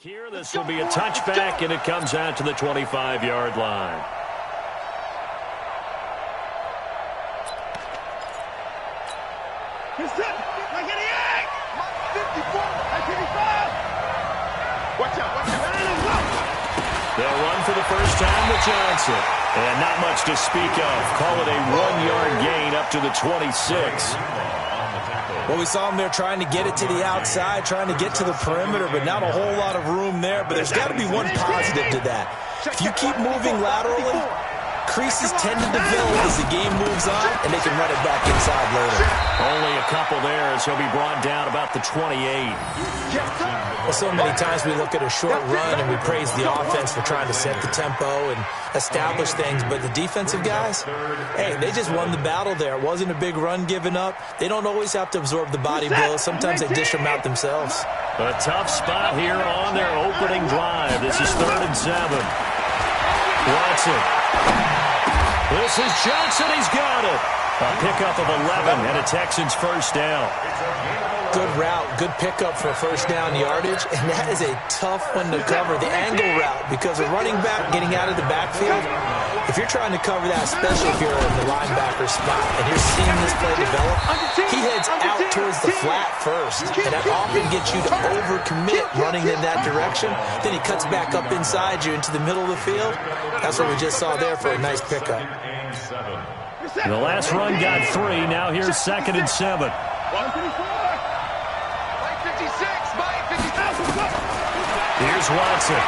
Here, this will be a touchback, and it comes out to the 25-yard line. They'll run for the first time with Johnson. And not much to speak of. Call it a 1-yard gain up to the 26. Well, we saw him there trying to get it to the outside, trying to get to the perimeter, but not a whole lot of room there. But there's got to be one positive to that. If you keep moving laterally, creases tend to develop as the game moves on, and they can run it back inside later. Only a couple there, as he'll be brought down about the 28. Well, so many times we look at a short run and we praise the offense for trying to set the tempo and establish things, but the defensive guys, hey, they just won the battle there. It wasn't a big run given up. They don't always have to absorb the body blows. Sometimes they dish them out themselves. A tough spot here on their opening drive. This is 3rd and 7. Watson. This is Johnson. He's got it. A pickup of 11 and a Texans first down. Good route, good pickup for first down yardage, and that is a tough one to cover, the angle route, because a running back getting out of the backfield, if you're trying to cover that, especially if you're in the linebacker spot and you're seeing this play develop, he heads out towards the flat first, and that often gets you to overcommit running in that direction. Then he cuts back up inside you into the middle of the field. That's what we just saw there for a nice pickup. The last run got 3. Now here's 2nd and 7. Here's Watson.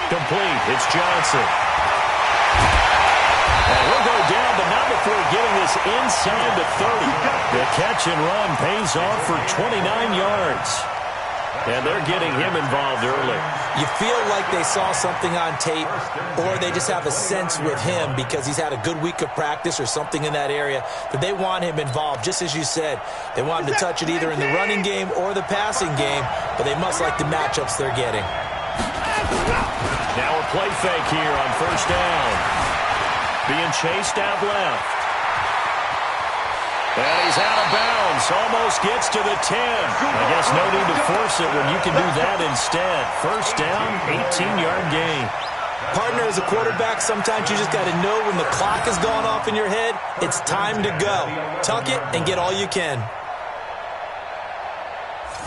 Complete. It's Johnson. And he'll go down, but not before getting this inside the 30. The catch and run pays off for 29 yards. And they're getting him involved early. You feel like they saw something on tape, or they just have a sense with him because he's had a good week of practice or something in that area that they want him involved. Just as you said, they want him to touch it either in the running game or the passing game, but they must like the matchups they're getting. Now a play fake here on first down. Being chased out left. And he's out of bounds. Almost gets to the 10. I guess no need to force it when you can do that instead. First down, 18-yard gain. Partner, as a quarterback, sometimes you just got to know when the clock has gone off in your head, it's time to go. Tuck it and get all you can.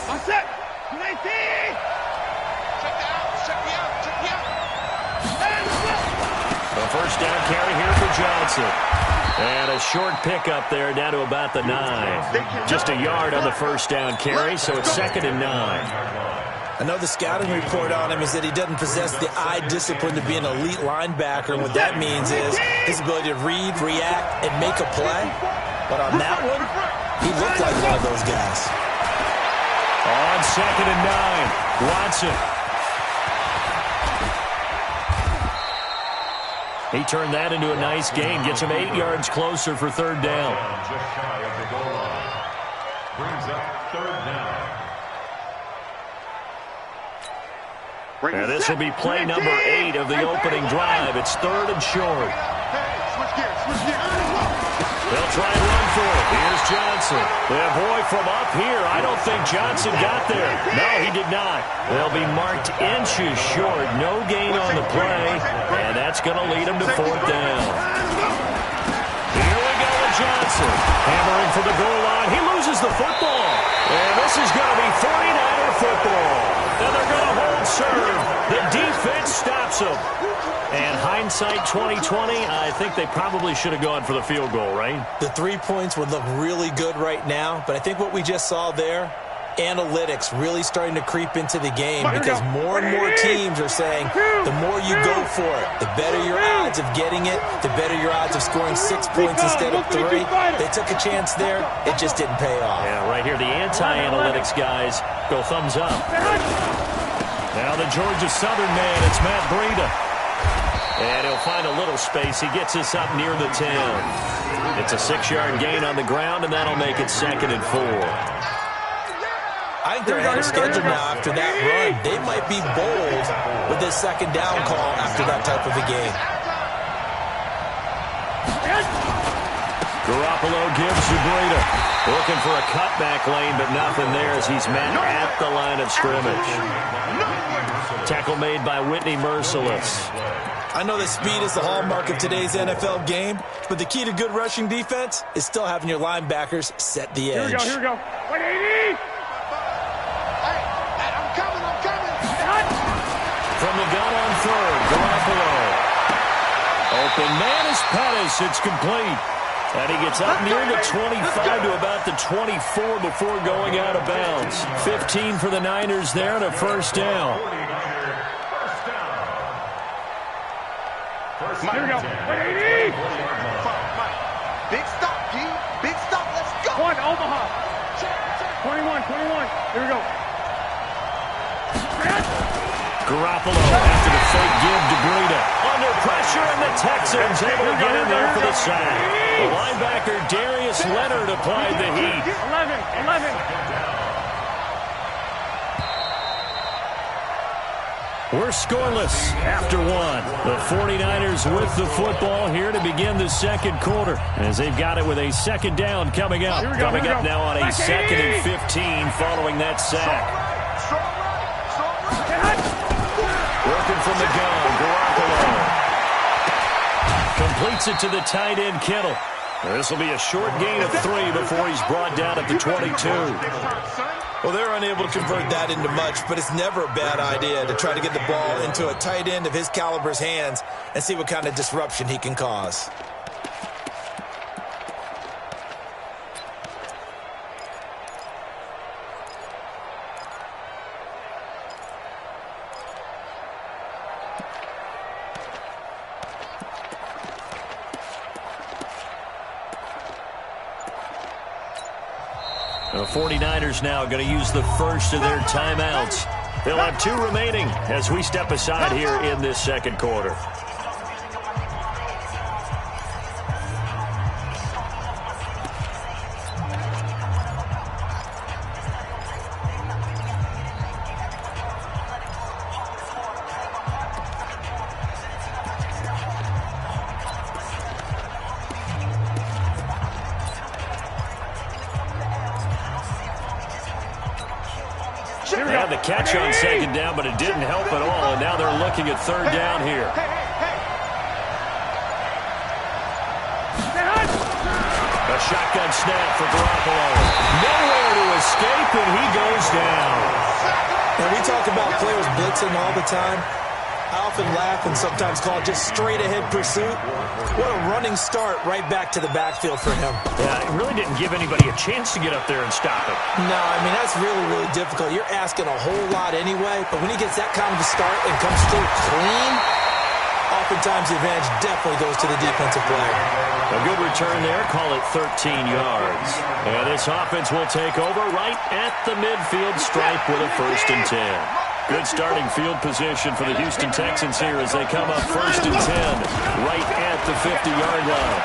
All set. 19. Check me out. A first down carry here for Johnson. And a short pickup there down to about the 9. Just a yard on the first down carry, so it's 2nd and 9. I know the scouting report on him is that he doesn't possess the eye discipline to be an elite linebacker, and what that means is his ability to read, react, and make a play. But on that one, he looked like one of those guys. On 2nd and 9, Watson. He turned that into a nice gain. Gets him 8 yards closer for 3rd down. Just shy of the goal line. Brings up 3rd down. And this will be play number 8 of the opening drive. It's 3rd and short. Switch gears. They'll try and run for it. Here's Johnson. And boy, from up here, I don't think Johnson got there. No, he did not. They'll be marked inches short. No gain on the play. And that's going to lead him to 4th down. Here we go with Johnson. Hammering for the goal line. He loses the football. And this is going to be 49er football. And they're going to hold serve. The defense stops him. And hindsight 2020, I think they probably should have gone for the field goal, right? The 3 points would look really good right now, but I think what we just saw there, analytics really starting to creep into the game because more and more teams are saying the more you go for it, the better your odds of getting it, the better your odds of scoring 6 points instead of 3. They took a chance there. It just didn't pay off. Yeah, right here, the anti-analytics guys go thumbs up. Now the Georgia Southern man, it's Matt Breida. And he'll find a little space. He gets us up near the 10. It's a 6-yard gain on the ground, and that'll make it 2nd and 4. I think they're ahead of schedule now after that run. They might be bold with this 2nd down call after that type of a game. Garoppolo gives to Breida. Looking for a cutback lane, but nothing there as he's met at the line of scrimmage. Tackle made by Whitney Merciless. I know that speed is the hallmark of today's NFL game, but the key to good rushing defense is still having your linebackers set the edge. Here we go. 180. Hey, I'm coming. From the gun on third, Garoppolo. Open man is Pettis. It's complete. And he gets up near the 25 to about the 24 before going out of bounds. 15 for the Niners there and a first down. Here we go. 180. Big stop, G. Big stop. Let's go. One, Omaha. 21. Here we go. Garoppolo after the fake give to Breida. Under pressure, and the Texans able to get in there for the sack. The linebacker Darius Leonard applied the heat. 11. We're scoreless after one. The 49ers with the football here to begin the second quarter as they've got it with a second down coming up. Coming up now on a second and 15 following that sack. Working from the gun, Garoppolo. Completes it to the tight end, Kittle. This will be a short gain of 3 before he's brought down at the 22. Well, they're unable to convert that into much, but it's never a bad idea to try to get the ball into a tight end of his caliber's hands and see what kind of disruption he can cause. The 49ers now going to use the first of their timeouts. They'll have 2 remaining as we step aside here in this second quarter. They had the catch on second down, but it didn't help at all, and now they're looking at third down here. A shotgun snap for Garoppolo. Nowhere to escape, and he goes down. Now, we talk about players blitzing all the time. I often laugh and sometimes call it just straight-ahead pursuit. What a running start right back to the backfield for him. Yeah, it really didn't give anybody a chance to get up there and stop it. No, I mean, that's really, really difficult. You're asking a whole lot anyway, but when he gets that kind of a start and comes through clean, oftentimes the advantage definitely goes to the defensive player. A good return there, call it 13 yards. And this offense will take over right at the midfield stripe with a 1st and 10. Good starting field position for the Houston Texans here as they come up 1st and 10 right at the 50-yard line.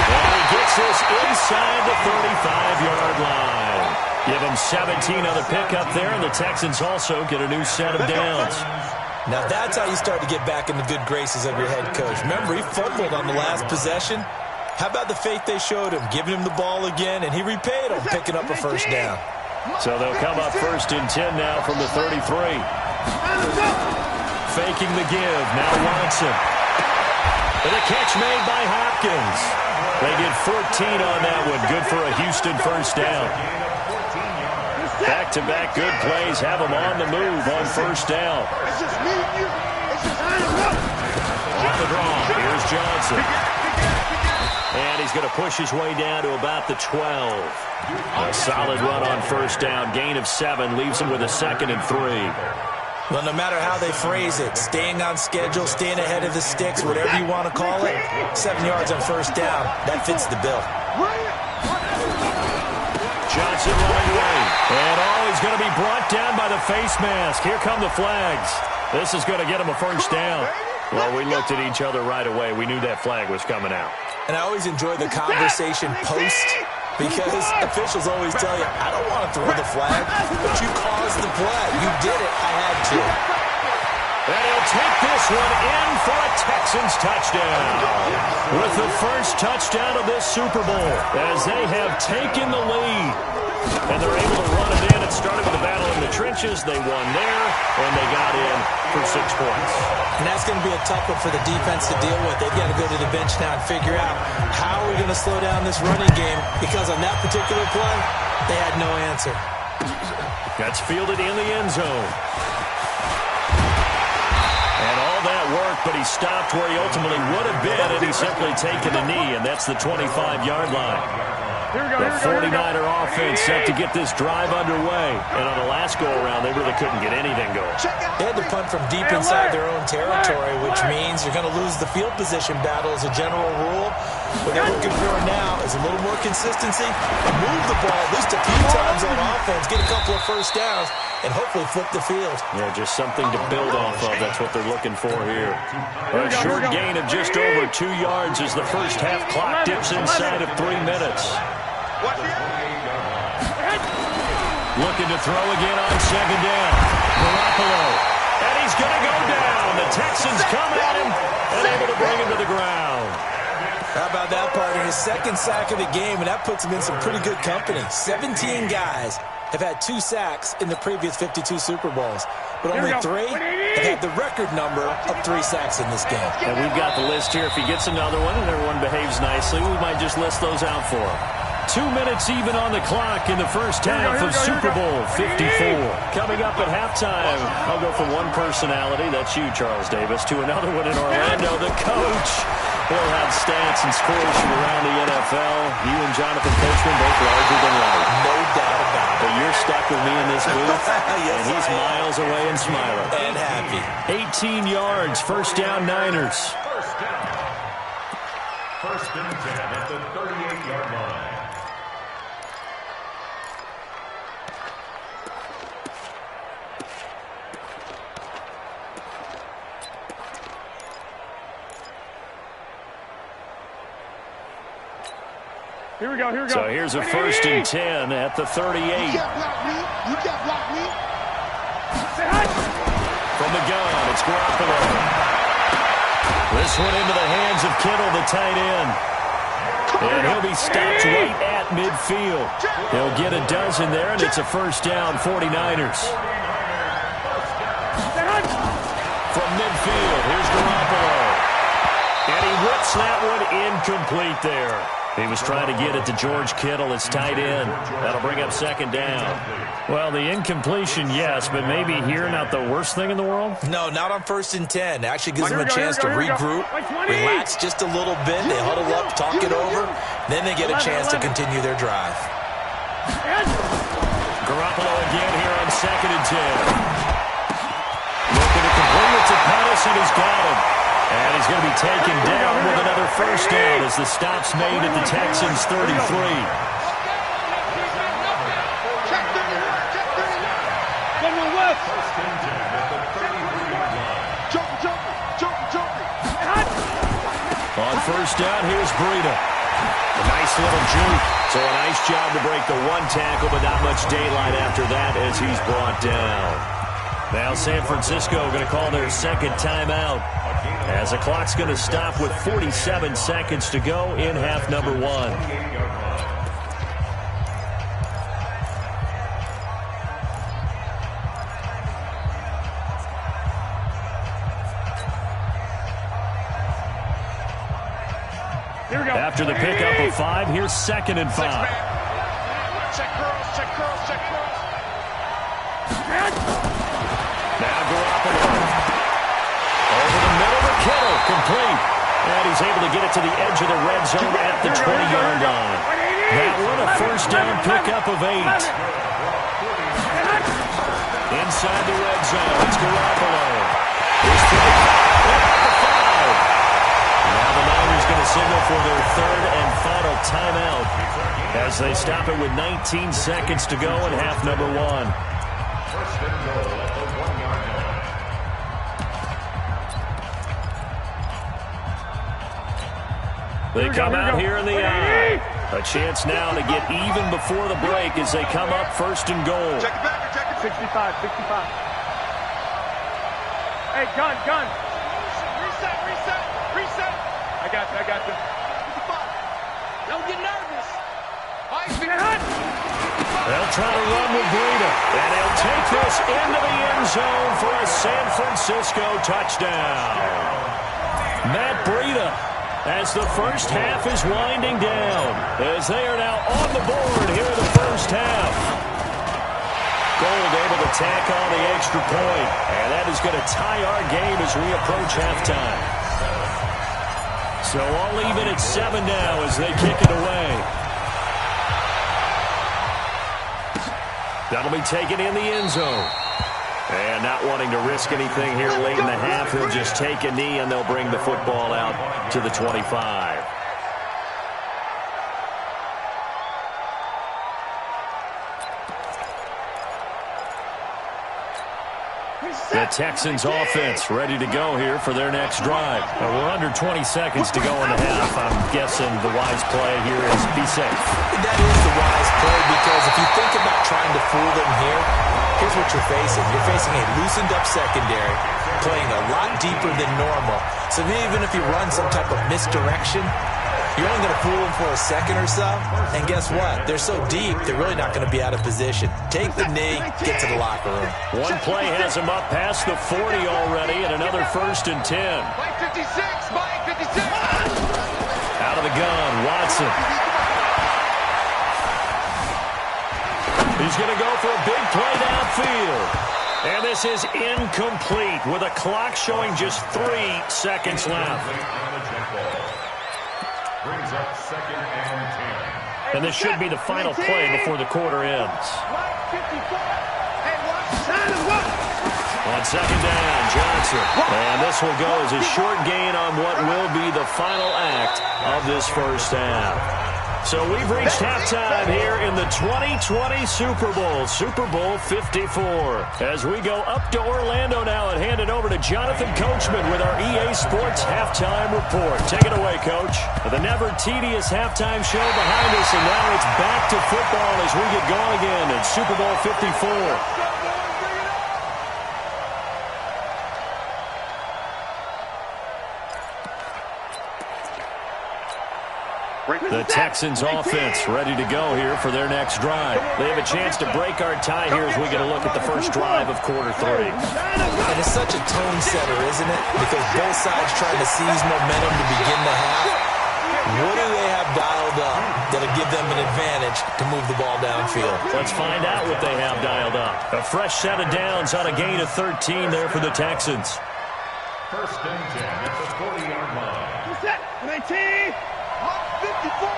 And he gets this inside the 35-yard line. Give him 17 on the pickup there, and the Texans also get a new set of downs. Now that's how you start to get back in the good graces of your head coach. Remember, he fumbled on the last possession. How about the faith they showed him, giving him the ball again, and he repaid him, picking up a 1st down. So they'll come up 1st and 10 now from the 33. Faking the give, now Watson. And a catch made by Hopkins. They get 14 on that one, good for a Houston 1st down. Back-to-back good plays have them on the move on 1st down. It's just me and you. It's just hands up. Off the draw, here's Johnson. And he's going to push his way down to about the 12. A solid run on 1st down. Gain of 7 leaves him with a 2nd and 3. Well, no matter how they phrase it, staying on schedule, staying ahead of the sticks, whatever you want to call it, 7 yards on 1st down, that fits the bill. Johnson running away. And he's going to be brought down by the face mask. Here come the flags. This is going to get him a 1st down. Well, we looked at each other right away. We knew that flag was coming out. And I always enjoy the conversation post because officials always tell you, I don't want to throw the flag, but you caused the play. You did it. I had to. And he'll take this one in for a Texans touchdown. With the first touchdown of this Super Bowl, as they have taken the lead. And they're able to run it in. It started with a battle in the trenches. They won there, and they got in for 6 points. And that's going to be a tough one for the defense to deal with. They've got to go to the bench now and figure out how we're going to slow down this running game, because on that particular play, they had no answer. That's fielded in the end zone. And all that work, but he stopped where he ultimately would have been, and he's simply taken a knee, and that's the 25-yard line. The 49er offense set to get this drive underway. And on the last go-around, they really couldn't get anything going. They had to punt from deep inside their own territory, which means you're going to lose the field position battle as a general rule. What they're looking for now is a little more consistency, move the ball at least a few times on offense, get a couple of first downs, and hopefully flip the field. Yeah, just something to build off of. That's what they're looking for here. A short gain of just over 2 yards as the first half clock dips inside of 3 minutes. Looking to throw again on second down. Garoppolo. And he's going to go down. The Texans come at him and able to bring him to the ground. How about that, partner? His second sack of the game, and that puts him in some pretty good company. 17 guys have had 2 sacks in the previous 52 Super Bowls, but only 3 have had the record number of 3 sacks in this game. And we've got the list here. If he gets another one and everyone behaves nicely, we might just list those out for him. 2 minutes even on the clock in the first half of Super Bowl 54. Coming up at halftime, I'll go from one personality, that's you, Charles Davis, to another one in Orlando, the coach. He'll have stats and scores from around the NFL. You and Jonathan Coachman both larger than life. No doubt about it. But you're stuck with me in this booth, Yes, and he's miles away and smiling. And happy. 18 yards, first down Niners. First and 10 at the 38-yard line. Here we go. So here's a first and 10 at the 38. You can't block me. From the gun, it's Garoppolo. This one into the hands of Kittle, the tight end. And he'll be stopped right at midfield. He'll get a dozen there, and it's a first down, 49ers. From midfield, here's Garoppolo. And he whips that one incomplete there. He was trying to get it to George Kittle, his tight end. That'll bring up second down. Well, the incompletion, yes, but maybe here not the worst thing in the world? No, not on first and 10. It actually gives them a chance to regroup, relax just a little bit. They huddle up, talk it over. Then they get a chance to continue their drive. Garoppolo again here on second and 10. Looking to complete it to Pettis, and he's got him. And he's going to be taken down with another first down as the stop's made at the Texans' 33. On first down, here's Breida. A nice little juke. So a nice job to break the one tackle, but not much daylight after that as he's brought down. Now San Francisco going to call their second timeout, as the clock's going to stop with 47 seconds to go in half number 1. After the pickup of 5, here's second and 5. Check curls, check curls, check curls. Now Garoppolo. Over the middle to Kittle, complete. And he's able to get it to the edge of the red zone at the 20-yard line. That one a first down pickup of 8. Inside the red zone, it's Garoppolo. He's through. Now the Niners going to signal for their third and final timeout as they stop it with 19 seconds to go in half number 1. First and goal at the 1-yard line. They come out here in the eye. A chance now to get even before the break as they come up first and goal. Check it back, check it. 65, 65. Hey, gun. Reset. I got you. Don't get nervous. They'll try to run with Breida, and he'll take this into the end zone for a San Francisco touchdown. Matt Breida, as the first half is winding down, as they are now on the board here in the first half. Gold able to tack on the extra point, and that is going to tie our game as we approach halftime. So all even at 7 now as they kick it away. That'll be taken in the end zone. And not wanting to risk anything here late in the half, he'll just take a knee and they'll bring the football out to the 25. The Texans offense ready to go here for their next drive. We're under 20 seconds to go in the half. I'm guessing the wise play here is be safe. That is the wise play, because if you think about trying to fool them here, here's what you're facing. You're facing a loosened up secondary, playing a lot deeper than normal. So even if you run some type of misdirection, you're only going to fool them for a second or so. And guess what? They're so deep, they're really not going to be out of position. Take the knee, get to the locker room. One play has him up past the 40 already, and another 1st and 10. Mike 56. Out of the gun, Watson. He's going to go for a big play downfield. And this is incomplete with a clock showing just 3 seconds left. Brings up 2nd and 10. And this should be the final play before the quarter ends. On 2nd down, Johnson. And this will go as a short gain on what will be the final act of this first half. So we've reached halftime here in the 2020 Super Bowl, Super Bowl 54. As we go up to Orlando now and hand it over to Jonathan Coachman with our EA Sports Halftime Report. Take it away, Coach. The never tedious halftime show behind us, and now it's back to football as we get going again in Super Bowl 54. The Texans offense ready to go here for their next drive. They have a chance to break our tie here as we get a look at the first drive of quarter 3. And it's such a tone setter, isn't it? Because both sides trying to seize momentum to begin the half. What do they have dialed up that'll give them an advantage to move the ball downfield? Let's find out what they have dialed up. A fresh set of downs on a gain of 13 there for the Texans. 1st and 10 at the 40-yard line. 19. 54.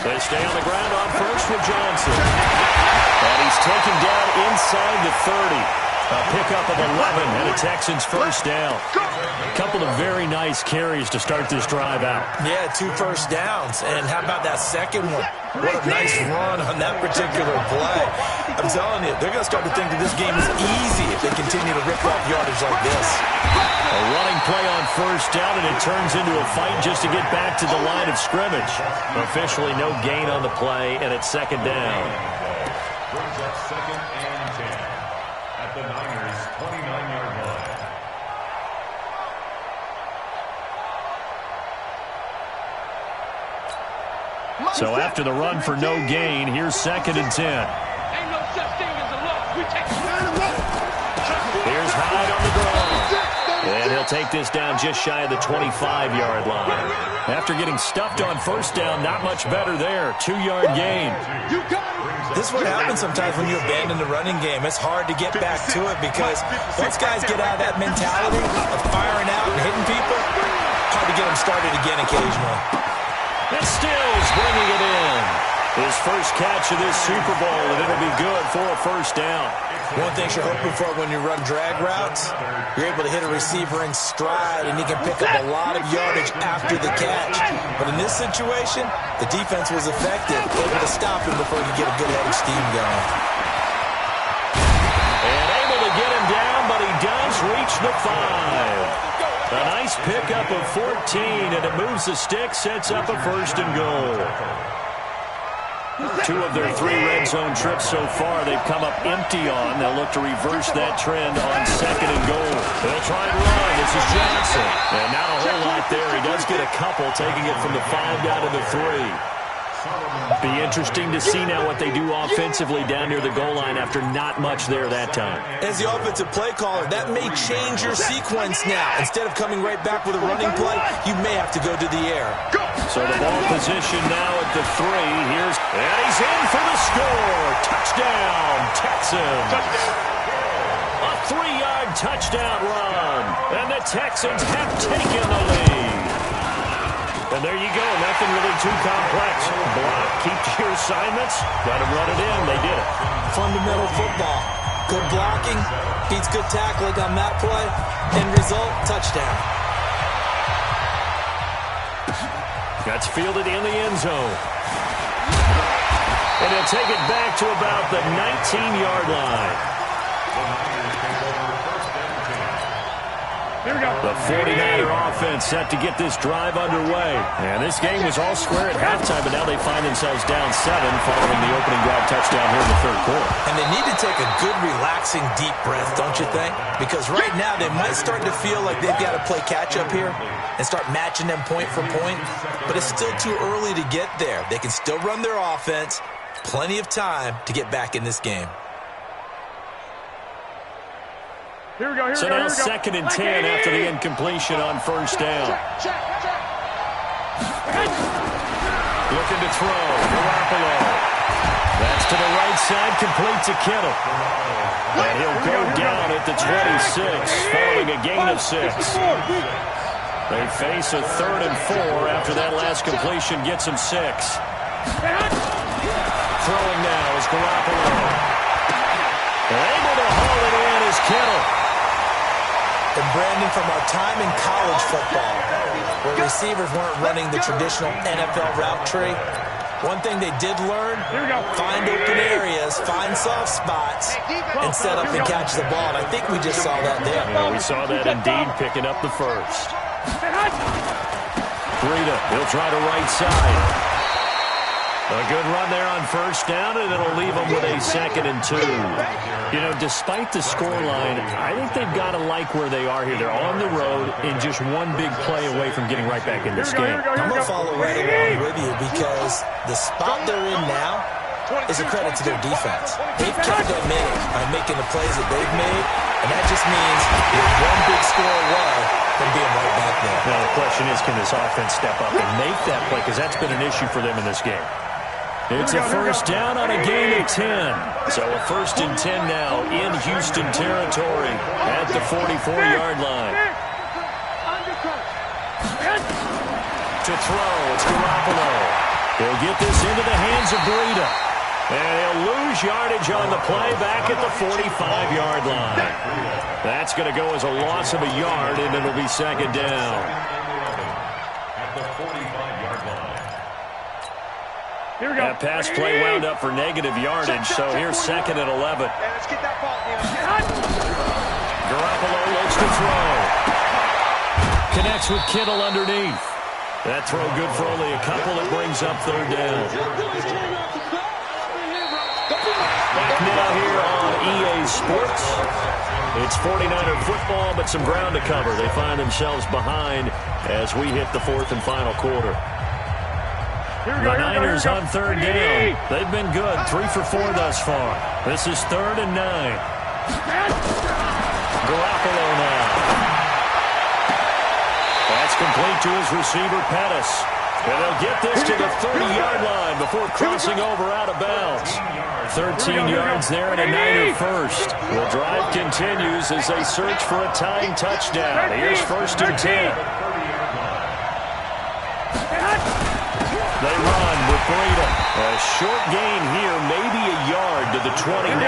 They stay on the ground on first with Johnson. And he's taken down inside the 30. A pickup of 11 and a Texans first down. A couple of very nice carries to start this drive out. Yeah, 2 first downs. And how about that second one? What a nice run on that particular play. I'm telling you, they're going to start to think that this game is easy if they continue to rip off yardage like this. A running play on first down, and it turns into a fight just to get back to the line of scrimmage. Officially no gain on the play, and it's 2nd down. Brings up 2nd and 10 at the Niners' 29-yard line. So after the run for no gain, here's 2nd and 10. Ain't no such thing as a loss. We take Here's Hyde on the draw. And he'll take this down just shy of the 25-yard line. After getting stuffed on first down, not much better there. 2-yard gain. This is what happens sometimes when you abandon the running game. It's hard to get back to it because once guys get out of that mentality of firing out and hitting people, hard to get them started again occasionally. And Stills bringing it in. His first catch of this Super Bowl, and it'll be good for a first down. One thing you're hoping for when you run drag routes, you're able to hit a receiver in stride, and he can pick up a lot of yardage after the catch. But in this situation, the defense was effective, able to stop him before he could get a good head of steam going. And able to get him down, but he does reach the 5. A nice pickup of 14, and it moves the stick, sets up a 1st and goal. 2 of their 3 red zone trips so far, they've come up empty on. They'll look to reverse that trend on 2nd and goal. They'll try and run. This is Johnson. And not a whole lot there. He does get a couple, taking it from the 5 down to the 3. Be interesting to see now what they do offensively down near the goal line after not much there that time. As the offensive play caller, that may change your sequence now. Instead of coming right back with a running play, you may have to go to the air. So the ball position now at the 3. And he's in for the score. Touchdown, Texans. A 3-yard touchdown run. And the Texans have taken the lead. And there you go. Nothing really too complex. Block, keep to your assignments. Got to run it in. They did it. Fundamental football. Good blocking, beats good tackling on that play. End result, touchdown. That's fielded in the end zone. And they'll take it back to about the 19-yard line. Here we go. The 49er offense set to get this drive underway. And this game was all square at halftime, but now they find themselves down 7 following the opening drive touchdown here in the 3rd quarter. And they need to take a good, relaxing, deep breath, don't you think? Because right now they might start to feel like they've got to play catch-up here and start matching them point for point. But it's still too early to get there. They can still run their offense. Plenty of time to get back in this game. Here we go, here so we go, now here we go. 2nd and 10 after the incompletion on 1st down. Looking to throw. Garoppolo. That's to the right side, complete to Kittle. And he'll go down at the 26, following a gain of 6. They face a 3rd and 4 after that last completion gets him 6. Throwing now is Garoppolo. Able to haul it in is Kittle. And Brandon, from our time in college football, where receivers weren't running the traditional NFL route tree, one thing they did learn, find open areas, find soft spots, and set up and catch the ball. And I think we just saw that there. Yeah, we saw that indeed, picking up the 1st. Breida, he'll try to right side. A good run there on 1st down, and it'll leave them with a 2nd and 2. You know, despite the scoreline, I think they've got to like where they are here. They're on the road and just one big play away from getting right back in this game. I'm going to follow right along with you because the spot they're in now is a credit to their defense. They've kept them in it by making the plays that they've made, and that just means they're one big score away from being right back there. Now, the question is, can this offense step up and make that play? Because that's been an issue for them in this game. It's a 1st down on a gain of 10. So a 1st and 10 now in Houston territory at the 44-yard line. To throw, it's Garoppolo. He'll get this into the hands of Breida. And he'll lose yardage on the play back at the 45-yard line. That's going to go as a loss of a yard, and it'll be 2nd down. At the 45-yard line. Here we go. That pass play wound up for negative yardage, so here's 2nd and 11. Let's get that ball, Garoppolo looks to throw. Connects with Kittle underneath. That throw good for only a couple. It brings up 3rd down. Back now here on EA Sports. It's 49er football, but some ground to cover. They find themselves behind as we hit the 4th and final quarter. The Niners on 3rd down. They've been good. 3 for 4 thus far. This is 3rd and 9. Garoppolo now. That's complete to his receiver, Pettis. And they'll get this to the 30-yard line before crossing over out of bounds. 13 yards there and a Niner first. The drive continues as they search for a tying touchdown. Here's 1st and 10. They run with Breida. A short gain here, maybe a yard to the 29.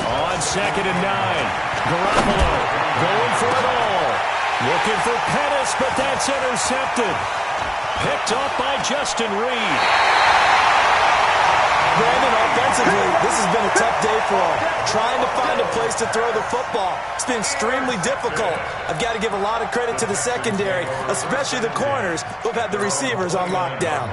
On 2nd and 9. Garoppolo going for it all. Looking for Pettis, but that's intercepted. Picked up by Justin Reed. Brandon, offensively, this has been a tough day for him. Trying to find a place to throw the football. It's been extremely difficult. I've got to give a lot of credit to the secondary, especially the corners who've had the receivers on lockdown.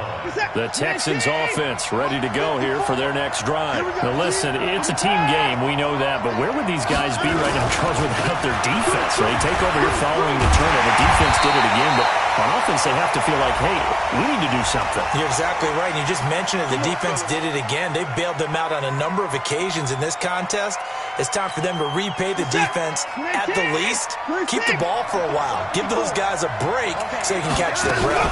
The Texans offense ready to go here for their next drive. Now listen, it's a team game, we know that, but where would these guys be right now without their defense? They take over here following the turnover. Defense did it again, but on offense they have to feel like, hey, we need to do something. You're exactly right. You just mentioned it. The defense did it again. They bailed them out on a number of occasions in this contest. It's time for them to repay the defense at the least. Keep the ball for a while. Give those guys a break so they can catch their breath.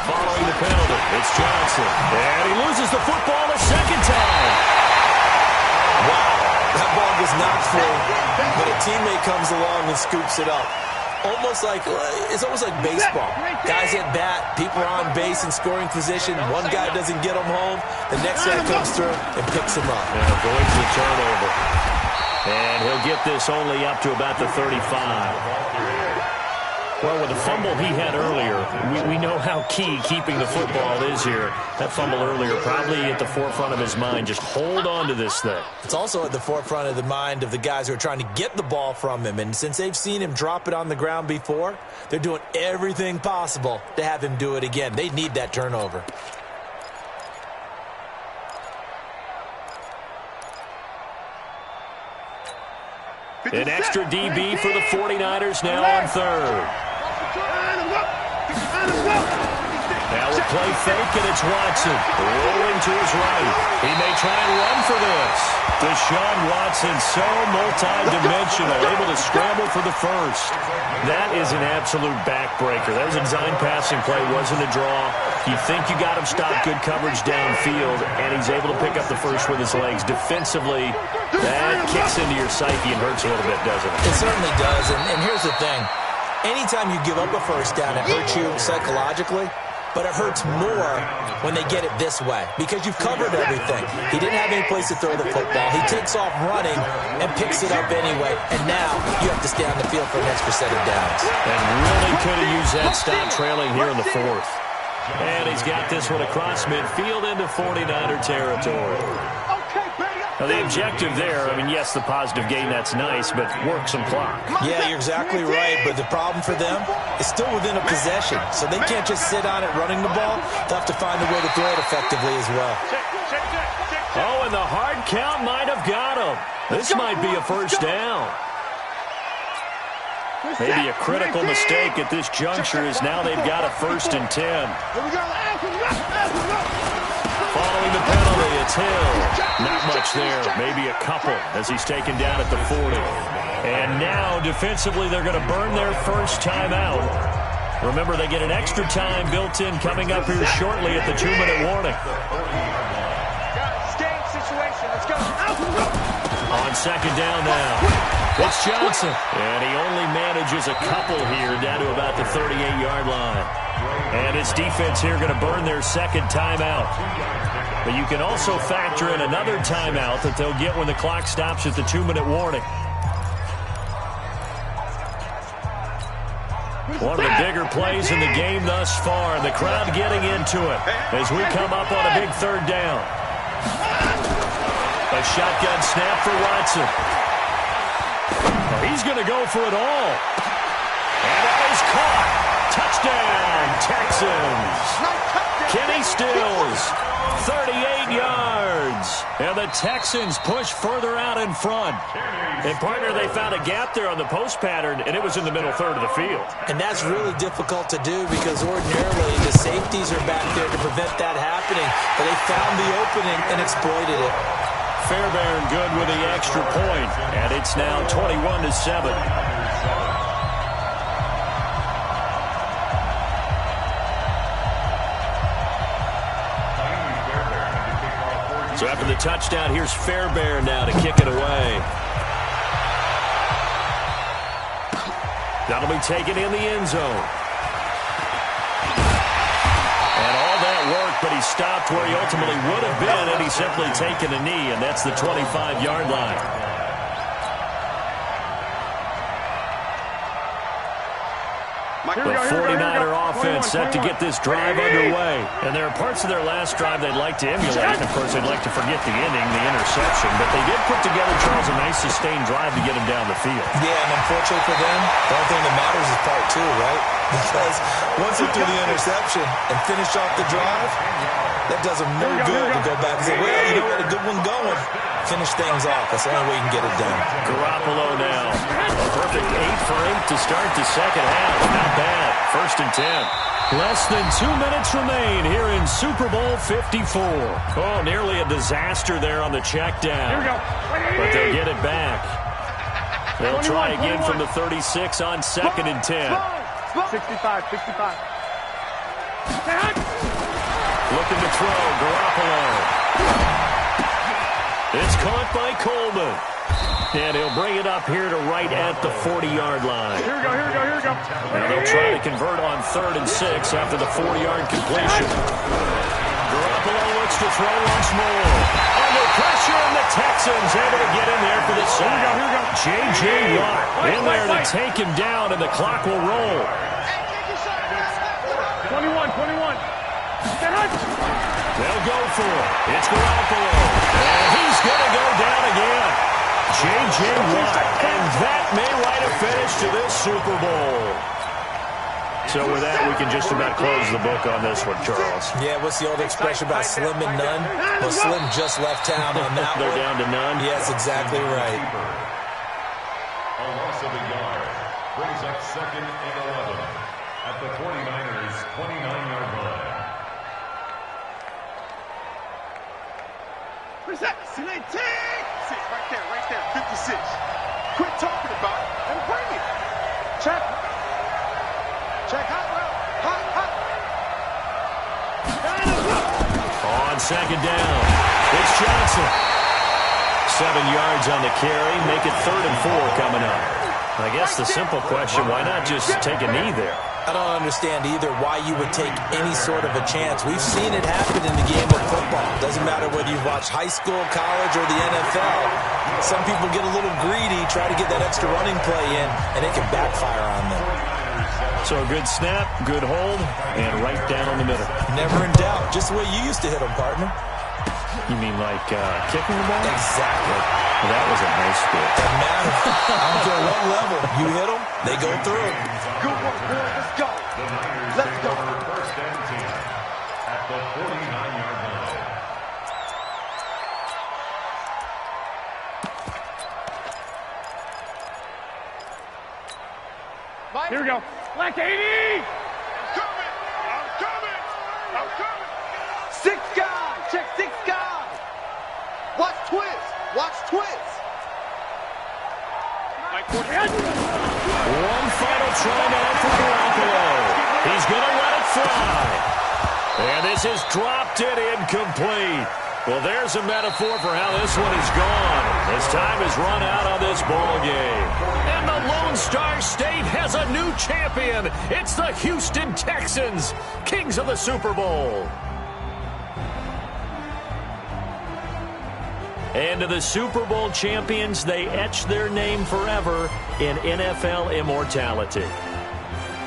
Following the penalty, it's Johnson. And he loses the football a second time. Wow, that ball was knocked free, but a teammate comes along and scoops it up. It's almost like baseball. Guys at bat, people are on base in scoring position. One guy doesn't get them home. The next guy comes through and picks him up. And avoids the turnover. And he'll get this only up to about the 35. Well, with the fumble he had earlier, we know how key keeping the football is here. That fumble earlier probably at the forefront of his mind. Just hold on to this thing. It's also at the forefront of the mind of the guys who are trying to get the ball from him. And since they've seen him drop it on the ground before, they're doing everything possible to have him do it again. They need that turnover. An extra DB for the 49ers now on third. Now we'll play fake, and it's Watson. Rolling to his right. He may try and run for this. Deshaun Watson, so multi-dimensional, able to scramble for the first. That is an absolute backbreaker. That was a design passing play, wasn't a draw. You think you got him stopped, good coverage downfield, and he's able to pick up the first with his legs. Defensively, that kicks into your psyche and hurts a little bit, doesn't it? It certainly does, and here's the thing. Anytime you give up a first down, it hurts you psychologically, but it hurts more when they get it this way because you've covered everything. He didn't have any place to throw the football. He takes off running and picks it up anyway, and now you have to stay on the field for an extra set of downs. And really could have used that stop trailing here in the fourth. And he's got this one across midfield into 49er territory. Now, the objective there, I mean, yes, the positive gain, that's nice, but work some clock. Yeah, you're exactly right, but the problem for them is still within a possession, so they can't just sit on it running the ball. They'll have to find a way to throw it effectively as well. Oh, and the hard count might have got him. This might be a first down. Maybe a critical mistake at this juncture is now they've got a 1st and 10. Following the penalty, it's Hill. Not much there, maybe a couple as he's taken down at the 40. And now, defensively, they're going to burn their first timeout. Remember, they get an extra time built in coming up here shortly at the 2-minute warning. On second down now. It's Johnson. And he only manages a couple here down to about the 38-yard line. And his defense here going to burn their second timeout. But you can also factor in another timeout that they'll get when the clock stops at the 2-minute warning. One of the bigger plays in the game thus far, and the crowd getting into it as we come up on a big third down. A shotgun snap for Watson. He's going to go for it all. And that is caught. Touchdown, Texans. Kenny Stills, 38 yards. And the Texans push further out in front. And, partner, they found a gap there on the post pattern, and it was in the middle third of the field. And that's really difficult to do because ordinarily the safeties are back there to prevent that happening. But they found the opening and exploited it. Fairbairn good with the extra point, and it's now 21-7. So after the touchdown, here's Fairbairn now to kick it away. That'll be taken in the end zone. But he stopped where he ultimately would have been had he simply taken a knee, and that's the 25-yard line. The 49er offense set to get this drive underway. And there are parts of their last drive they'd like to emulate. And, of course, they'd like to forget the inning, the interception. But they did put together, Charles, a nice sustained drive to get them down the field. Yeah, and unfortunately for them, the only thing that matters is part two, right? Because once you threw the interception and finish off the drive, that does them no good to go back and say, well, you know what, a good one going. Finish things off. That's the only way you can get it done. Garoppolo now. A perfect 8 for 8 to start the second half. Not bad. 1st and 10. Less than 2 minutes remain here in Super Bowl 54. Oh, nearly a disaster there on the check down. But they'll get it back. They'll try again from the 36 on 2nd and 10. 65. Looking to throw, Garoppolo. It's caught by Coleman. And he'll bring it up here to right at the 40-yard line. Here we go. Now they'll try to convert on 3rd and 6 after the 40-yard completion. Garoppolo looks to throw once more. Under pressure, and the Texans able to get in there for the sack. Here we go. J.J. Watt in there to take him down, and the clock will roll. 21. They'll go for it. It's Garoppolo. And he's going to go down again. J.J. Watt. And that may write a finish to this Super Bowl. So with that, we can just about close the book on this one, Charles. Yeah, what's the old expression about slim and none? Well, Slim just left town on that They're one. down to none? Yes, exactly right. A loss of a yard brings up 2nd and 11 at the 49ers' 29-yard line. Where's that? Select. Right there. 56. Quit talking about it and bring it. Check hot route. On 2nd down, it's Johnson. 7 yards on the carry. Make it 3rd and 4 coming up. I guess the simple question, why not just take a knee there? I don't understand either why you would take any sort of a chance. We've seen it happen in the game of football. Doesn't matter whether you watch high school, college, or the NFL. Some people get a little greedy, try to get that extra running play in, and it can backfire on them. So a good snap, good hold, and right down the middle. Never in doubt. Just the way you used to hit them, partner. You mean like kicking the ball? Exactly. Well, that was a nice bit. Doesn't matter. I don't care what level. You hit them, they go through. Good work, boys. Let's go. The Niners Let's go. take over 1st and 10 at the 49-yard line. Here we go. Black 80. I'm coming. 6 guys. Check 6 guys. Watch twist. One final try now for Garoppolo. He's going to let it fly. And this is dropped and incomplete. Well, there's a metaphor for how this one is gone. As time has run out on this ball game. And the Lone Star State has a new champion. It's the Houston Texans, kings of the Super Bowl. And to the Super Bowl champions, they etch their name forever in NFL immortality.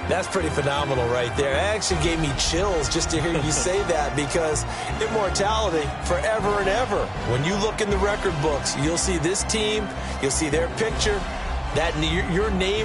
That's pretty phenomenal right there. It actually gave me chills just to hear you say that, because immortality forever and ever. When you look in the record books, you'll see this team, you'll see their picture, that your name